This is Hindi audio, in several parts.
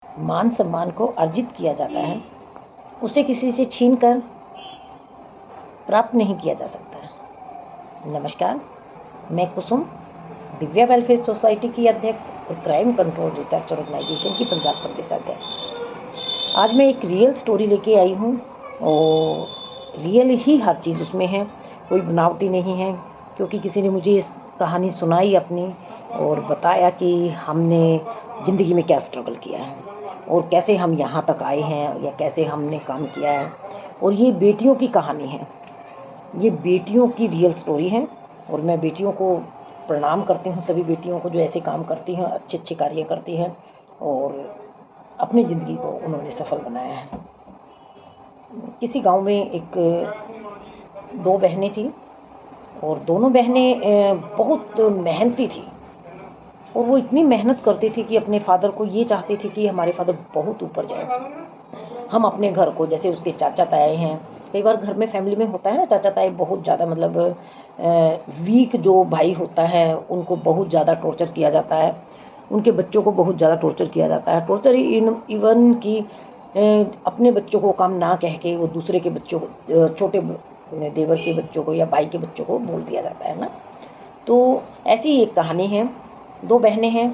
मान सम्मान को अर्जित किया जाता है, उसे किसी से छीन कर प्राप्त नहीं किया जा सकता है। नमस्कार, मैं कुसुम, दिव्या वेलफेयर सोसाइटी की अध्यक्ष और क्राइम कंट्रोल रिसर्च ऑर्गेनाइजेशन की पंजाब प्रदेश अध्यक्ष। आज मैं एक रियल स्टोरी लेके आई हूँ और रियल ही हर चीज़ उसमें है, कोई बनावटी नहीं है। क्योंकि किसी ने मुझे इस कहानी सुनाई अपनी और बताया कि हमने ज़िंदगी में क्या स्ट्रगल किया है और कैसे हम यहाँ तक आए हैं या कैसे हमने काम किया है। और ये बेटियों की कहानी है, ये बेटियों की रियल स्टोरी है। और मैं बेटियों को प्रणाम करती हूँ, सभी बेटियों को जो ऐसे काम करती हैं, अच्छे अच्छे कार्य करती हैं और अपनी ज़िंदगी को उन्होंने सफल बनाया है। किसी गांव में एक दो बहनें थीं और दोनों बहनें बहुत मेहनती थी और वो इतनी मेहनत करती थी कि अपने फादर को ये चाहती थी कि हमारे फादर बहुत ऊपर जाए। हम अपने घर को, जैसे उसके चाचा ताए हैं, कई बार घर में फैमिली में होता है ना, चाचा ताए बहुत ज़्यादा मतलब वीक जो भाई होता है उनको बहुत ज़्यादा टॉर्चर किया जाता है, उनके बच्चों को बहुत ज़्यादा टॉर्चर किया जाता है। टॉर्चर इवन कि अपने बच्चों को काम ना कह के वो दूसरे के बच्चों को, छोटे देवर के बच्चों को या भाई के बच्चों को बोल दिया जाता है ना। तो ऐसी एक कहानी है। दो बहनें हैं,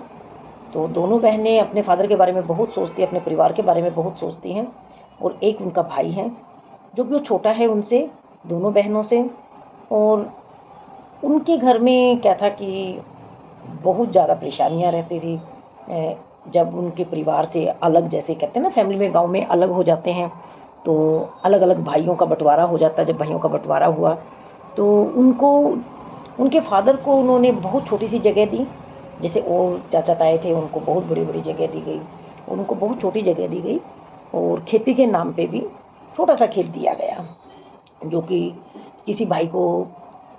तो दोनों बहनें अपने फादर के बारे में बहुत सोचती हैं, अपने परिवार के बारे में बहुत सोचती हैं। और एक उनका भाई है जो कि वो छोटा है उनसे, दोनों बहनों से। और उनके घर में क्या था कि बहुत ज़्यादा परेशानियाँ रहती थी। जब उनके परिवार से अलग, जैसे कहते हैं ना फैमिली में, गांव में अलग हो जाते हैं तो अलग अलग भाइयों का बंटवारा हो जाता है। जब भाइयों का बंटवारा हुआ तो उनको, उनके फादर को उन्होंने बहुत छोटी सी जगह दी। जैसे और चाचा ताए थे उनको बहुत बड़ी बड़ी जगह दी गई, उनको बहुत छोटी जगह दी गई। और खेती के नाम पे भी छोटा सा खेत दिया गया, जो कि किसी भाई को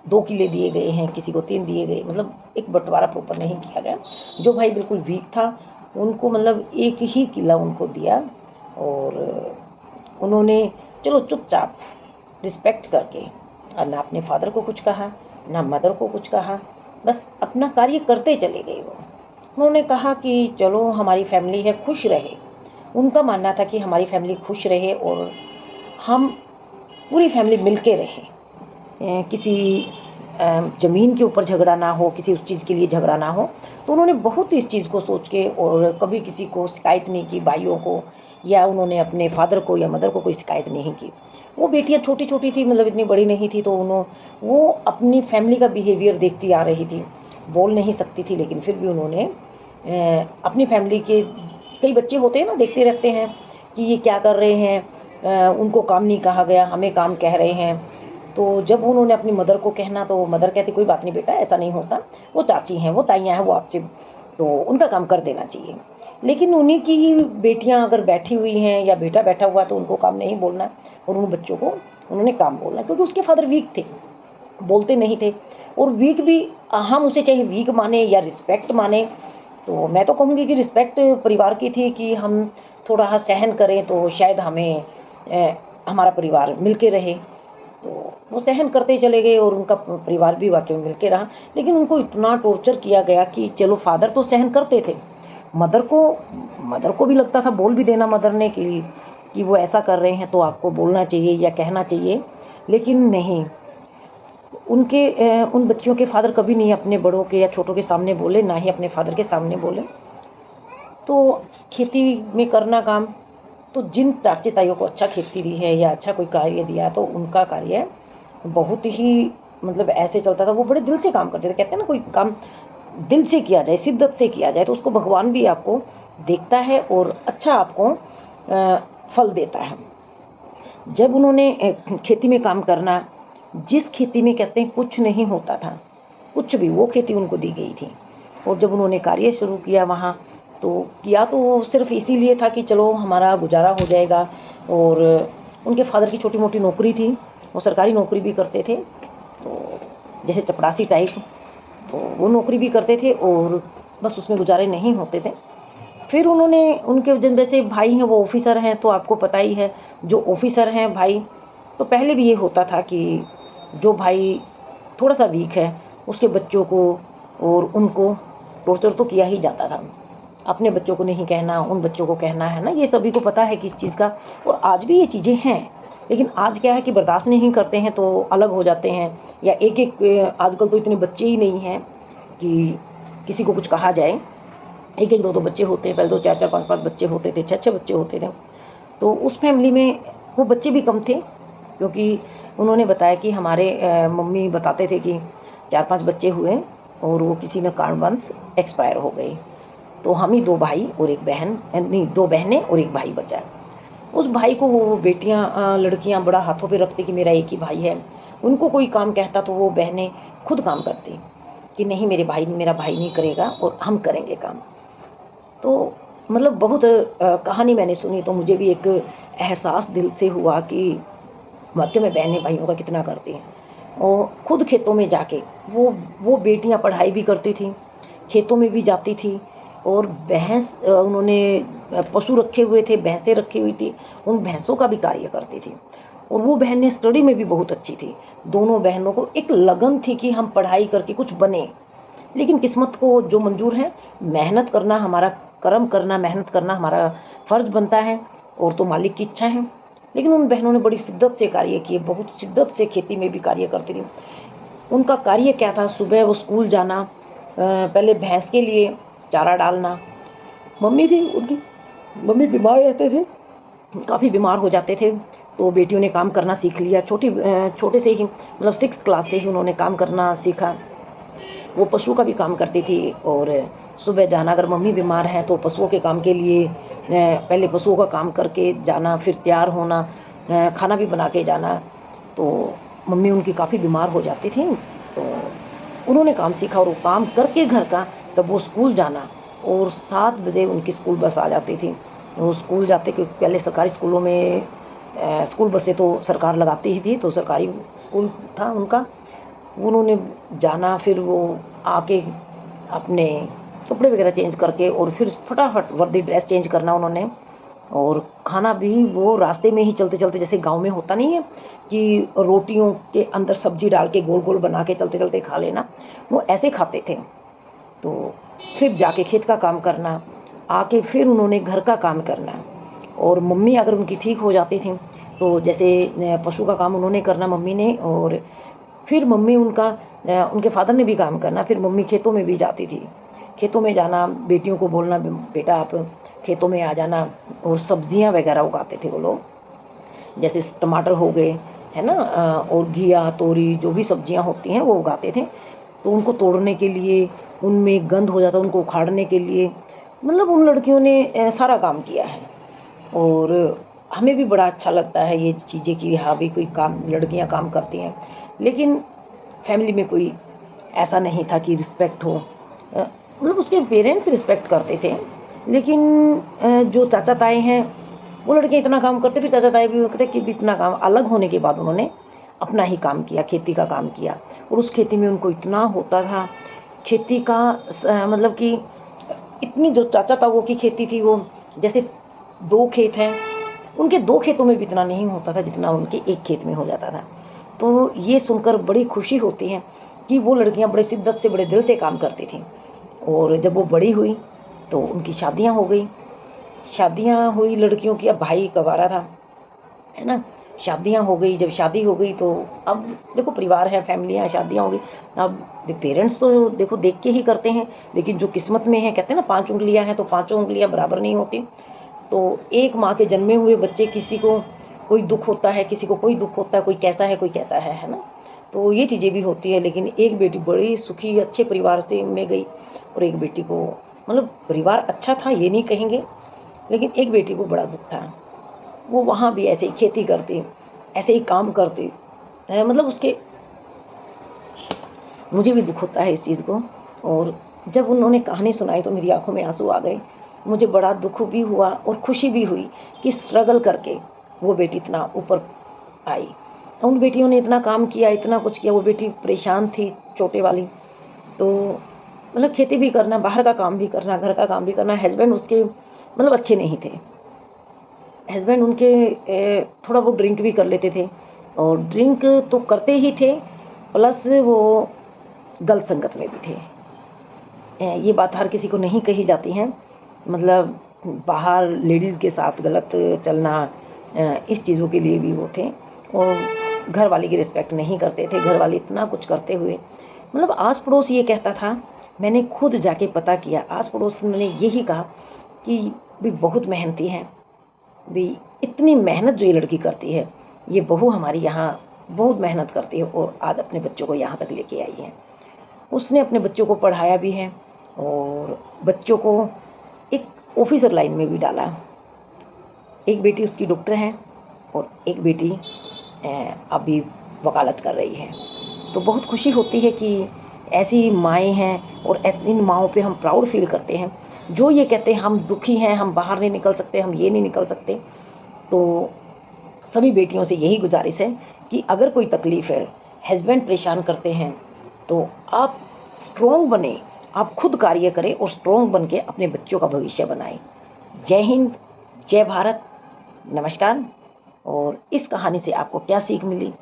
2 किले दिए गए हैं, किसी को 3 दिए गए, मतलब एक बंटवारा प्रॉपर नहीं किया गया। जो भाई बिल्कुल वीक था उनको मतलब 1 ही किला उनको दिया। और उन्होंने चलो चुपचाप रिस्पेक्ट करके, और ना अपने फादर को कुछ कहा ना मदर को कुछ कहा, बस अपना कार्य करते चले गए। वो उन्होंने कहा कि चलो हमारी फैमिली है, खुश रहे। उनका मानना था कि हमारी फैमिली खुश रहे और हम पूरी फैमिली मिल के रहें, किसी ज़मीन के ऊपर झगड़ा ना हो, किसी उस चीज़ के लिए झगड़ा ना हो। तो उन्होंने बहुत इस चीज़ को सोच के, और कभी किसी को शिकायत नहीं की, भाइयों को या उन्होंने अपने फादर को या मदर को कोई शिकायत नहीं की। वो बेटियां छोटी छोटी थी, मतलब इतनी बड़ी नहीं थी, तो वो अपनी फैमिली का बिहेवियर देखती आ रही थी। बोल नहीं सकती थी लेकिन फिर भी उन्होंने अपनी फैमिली के, कई बच्चे होते हैं ना, देखते रहते हैं कि ये क्या कर रहे हैं, उनको काम नहीं कहा गया, हमें काम कह रहे हैं। तो जब उन्होंने अपनी मदर को कहना तो मदर कहती कोई बात नहीं बेटा, ऐसा नहीं होता, वो चाची हैं, वो ताइयाँ हैं, वो आपसे, तो उनका काम कर देना चाहिए। लेकिन उन्हीं की बेटियां अगर बैठी हुई हैं या बेटा बैठा हुआ तो उनको काम नहीं बोलना, और उन बच्चों को उन्होंने काम बोलना, क्योंकि उसके फादर वीक थे, बोलते नहीं थे। और वीक भी हम उसे चाहे वीक माने या रिस्पेक्ट माने, तो मैं तो कहूँगी कि रिस्पेक्ट परिवार की थी कि हम थोड़ा सहन करें तो शायद हमें हमारा परिवार मिल के रहे। तो वो सहन करते चले गए और उनका परिवार भी वाकई में मिल के रहा। लेकिन उनको इतना टॉर्चर किया गया कि चलो फादर तो सहन करते थे, मदर को भी लगता था, बोल भी देना मदर ने कि वो ऐसा कर रहे हैं तो आपको बोलना चाहिए या कहना चाहिए। लेकिन नहीं, उन बच्चियों के फादर कभी नहीं अपने बड़ों के या छोटों के सामने बोले, ना ही अपने फादर के सामने बोले। तो खेती में करना काम, तो जिन चाचे ताइयों को अच्छा खेती दी है या अच्छा कोई कार्य दिया तो उनका कार्य बहुत ही, मतलब ऐसे चलता था, वो बड़े दिल से काम करते थे। कहते हैं ना, कोई काम दिल से किया जाए, शिद्दत से किया जाए तो उसको भगवान भी आपको देखता है और अच्छा आपको फल देता है। जब उन्होंने खेती में काम करना, जिस खेती में कहते हैं कुछ नहीं होता था, कुछ भी, वो खेती उनको दी गई थी। और जब उन्होंने कार्य शुरू किया वहाँ, तो किया तो सिर्फ इसीलिए था कि चलो हमारा गुजारा हो जाएगा। और उनके फादर की छोटी मोटी नौकरी थी, वो सरकारी नौकरी भी करते थे, तो जैसे चपरासी टाइप, तो वो नौकरी भी करते थे और बस उसमें गुजारे नहीं होते थे। फिर उन्होंने, उनके जन वैसे भाई हैं वो ऑफिसर हैं, तो आपको पता ही है जो ऑफिसर हैं भाई, तो पहले भी ये होता था कि जो भाई थोड़ा सा वीक है उसके बच्चों को और उनको टॉर्चर तो किया ही जाता था। अपने बच्चों को नहीं कहना, उन बच्चों को कहना, है ना, ये सभी को पता है किस चीज़ का। और आज भी ये चीज़ें हैं, लेकिन आज क्या है कि बर्दाश्त नहीं करते हैं तो अलग हो जाते हैं, या एक आजकल तो इतने बच्चे ही नहीं हैं कि किसी को कुछ कहा जाए। एक एक दो दो बच्चे होते हैं, पहले तो चार चार पाँच पाँच बच्चे होते थे, छः छः बच्चे होते थे। तो उस फैमिली में वो बच्चे भी कम थे, क्योंकि उन्होंने बताया कि हमारे मम्मी बताते थे कि 4-5 बच्चे हुए और वो किसी न कारणवश एक्सपायर हो गए। तो हम ही 2 भाई और 1 बहन, नहीं 2 बहनें और 1 भाई बचा। उस भाई को वो बेटियाँ लड़कियाँ बड़ा हाथों पे रखती कि मेरा एक ही भाई है। उनको कोई काम कहता तो वो बहनें खुद काम करती कि नहीं मेरा भाई नहीं करेगा और हम करेंगे काम। तो मतलब बहुत कहानी मैंने सुनी तो मुझे भी एक एहसास दिल से हुआ कि वाक़ई में बहनें भाइयों का कितना करती हैं। और खुद खेतों में जाके वो बेटियाँ पढ़ाई भी करती थीं, खेतों में भी जाती थी, और उन्होंने पशु रखे हुए थे, भैंसें रखी हुई थी, उन भैंसों का भी कार्य करती थी। और वो बहनें स्टडी में भी बहुत अच्छी थी। दोनों बहनों को एक लगन थी कि हम पढ़ाई करके कुछ बने। लेकिन किस्मत को जो मंजूर है, मेहनत करना हमारा कर्म करना, मेहनत करना हमारा फ़र्ज़ बनता है, और तो मालिक की इच्छा है। लेकिन उन बहनों ने बड़ी शिद्दत से कार्य किए, बहुत शिद्दत से खेती में भी कार्य करती रहीं। उनका कार्य क्या था, सुबह वो स्कूल जाना, पहले भैंस के लिए चारा डालना। मम्मी भी उनकी मम्मी बीमार रहते थे, काफ़ी बीमार हो जाते थे, तो बेटियों ने काम करना सीख लिया। छोटे से ही मतलब 6th क्लास से ही उन्होंने काम करना सीखा। वो पशु का भी काम करती थी, और सुबह जाना, अगर मम्मी बीमार है तो पशुओं के काम के लिए पहले पशुओं का काम करके जाना, फिर तैयार होना, खाना भी बना के जाना। तो मम्मी उनकी काफ़ी बीमार हो जाती थी, तो उन्होंने काम सीखा, और वो काम करके घर का तब वो स्कूल जाना, और 7 बजे उनकी स्कूल बस आ जाती थी। वो स्कूल जाते, क्योंकि पहले सरकारी स्कूलों में स्कूल बसें तो सरकार लगाती ही थी, तो सरकारी स्कूल था उनका। उन्होंने जाना, फिर वो आके अपने कपड़े वगैरह चेंज करके, और फिर फटाफट वर्दी ड्रेस चेंज करना उन्होंने, और खाना भी वो रास्ते में ही चलते चलते, जैसे गांव में होता नहीं है कि रोटियों के अंदर सब्जी डाल के गोल गोल बना के चलते चलते खा लेना, वो ऐसे खाते थे। तो फिर जाके खेत का काम करना, आके फिर उन्होंने घर का काम करना। और मम्मी अगर उनकी ठीक हो जाती थी तो जैसे पशु का काम उन्होंने करना मम्मी ने, और फिर मम्मी उनके फादर ने भी काम करना। फिर मम्मी खेतों में भी जाती थी, खेतों में जाना, बेटियों को बोलना बेटा आप खेतों में आ जाना, और सब्जियां वगैरह उगाते थे वो लोग, जैसे टमाटर हो गए, है ना, और घिया तोरी जो भी सब्जियां होती हैं वो उगाते थे। तो उनको तोड़ने के लिए, उनमें गंध हो जाता, उनको उखाड़ने के लिए, मतलब उन लड़कियों ने सारा काम किया है। और हमें भी बड़ा अच्छा लगता है ये चीज़ें कि हाँ भी कोई काम लड़कियां काम करती हैं। लेकिन फैमिली में कोई ऐसा नहीं था कि रिस्पेक्ट हो, मतलब उसके पेरेंट्स रिस्पेक्ट करते थे, लेकिन जो चाचा ताए हैं वो लड़के इतना काम करते, फिर चाचा ताए भी कहते कि भी इतना काम, अलग होने के बाद उन्होंने अपना ही काम किया, खेती का काम किया। और उस खेती में उनको इतना होता था, खेती का मतलब कि इतनी, जो चाचा ताऊ की खेती थी वो, जैसे 2 खेत हैं, उनके 2 खेतों में भी इतना नहीं होता था जितना उनके एक खेत में हो जाता था। तो ये सुनकर बड़ी खुशी होती है कि वो लड़कियां बड़े शिद्दत से, बड़े दिल से काम करती थीं। और जब वो बड़ी हुई तो उनकी शादियां हो गई। शादियां हुई लड़कियों की, अब भाई कवारा था, है ना, शादियां हो गई। जब शादी हो गई तो अब देखो परिवार है, फैमिलियां, शादियां हो गई। अब पेरेंट्स तो देखो देख के ही करते हैं, लेकिन जो किस्मत में है, कहते हैं ना 5 उंगलियां हैं तो 5 उंगलियां बराबर नहीं होती। तो एक माँ के जन्मे हुए बच्चे, किसी को कोई दुख होता है, किसी को कोई दुख होता है, कोई कैसा है कोई कैसा है ना। तो ये चीज़ें भी होती है। लेकिन एक बेटी बड़ी सुखी अच्छे परिवार से में गई, और एक बेटी को, मतलब परिवार अच्छा था ये नहीं कहेंगे, लेकिन एक बेटी को बड़ा दुख था। वो वहाँ भी ऐसे ही खेती करती, ऐसे ही काम करती, मतलब उसके, मुझे भी दुख होता है इस चीज़ को। और जब उन्होंने कहानी सुनाई तो मेरी आंखों में आंसू आ गए। मुझे बड़ा दुख भी हुआ और खुशी भी हुई कि स्ट्रगल करके वो बेटी इतना ऊपर आई। उन बेटियों ने इतना काम किया, इतना कुछ किया। वो बेटी परेशान थी छोटे वाली, तो मतलब खेती भी करना, बाहर का काम भी करना, घर का काम भी करना। हस्बैंड उसके मतलब अच्छे नहीं थे। हस्बैंड उनके थोड़ा वो ड्रिंक भी कर लेते थे, और ड्रिंक तो करते ही थे, प्लस वो गलत संगत में भी थे। ये बात हर किसी को नहीं कही जाती हैं, मतलब बाहर लेडीज़ के साथ गलत चलना, इस चीज़ों के लिए भी वो थे और घर वाले की रिस्पेक्ट नहीं करते थे। घर वाले इतना कुछ करते हुए मतलब आस पड़ोस ये कहता था, मैंने खुद जाके पता किया, आस पड़ोस ने यही कहा कि भी बहुत मेहनती है, भी इतनी मेहनत जो ये लड़की करती है, ये बहू हमारी यहाँ बहुत मेहनत करती है और आज अपने बच्चों को यहाँ तक लेके आई है। उसने अपने बच्चों को पढ़ाया भी है और बच्चों को एक ऑफिसर लाइन में भी डाला। एक बेटी उसकी डॉक्टर है और एक बेटी अभी वकालत कर रही है। तो बहुत खुशी होती है कि ऐसी माएँ हैं और इन माँओं पे हम प्राउड फील करते हैं। जो ये कहते हैं हम दुखी हैं, हम बाहर नहीं निकल सकते, हम ये नहीं निकल सकते, तो सभी बेटियों से यही गुजारिश है कि अगर कोई तकलीफ़ है, हस्बैंड परेशान करते हैं, तो आप स्ट्रॉन्ग बने, आप खुद कार्य करें और स्ट्रॉन्ग बन के अपने बच्चों का भविष्य बनाएं। जय हिंद, जय भारत, नमस्कार। और इस कहानी से आपको क्या सीख मिली,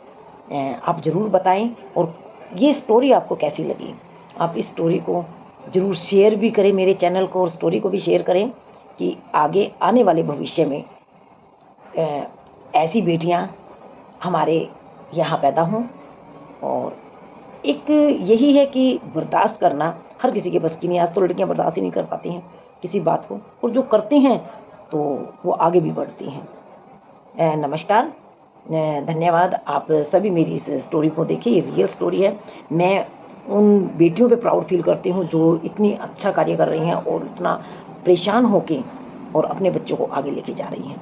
आप ज़रूर बताएं और ये स्टोरी आपको कैसी लगी। आप इस स्टोरी को ज़रूर शेयर भी करें, मेरे चैनल को, और स्टोरी को भी शेयर करें कि आगे आने वाले भविष्य में ऐसी बेटियां हमारे यहाँ पैदा हों। और एक यही है कि बर्दाश्त करना हर किसी के बस की नहीं। आज तो लड़कियाँ बर्दाश्त ही नहीं कर पाती हैं किसी बात को, और जो करती हैं तो वो आगे भी बढ़ती हैं। नमस्कार, धन्यवाद। आप सभी मेरी इस स्टोरी को देखिए, ये रियल स्टोरी है। मैं उन बेटियों पे प्राउड फील करती हूँ जो इतनी अच्छा कार्य कर रही हैं और इतना परेशान होके और अपने बच्चों को आगे लेके जा रही हैं।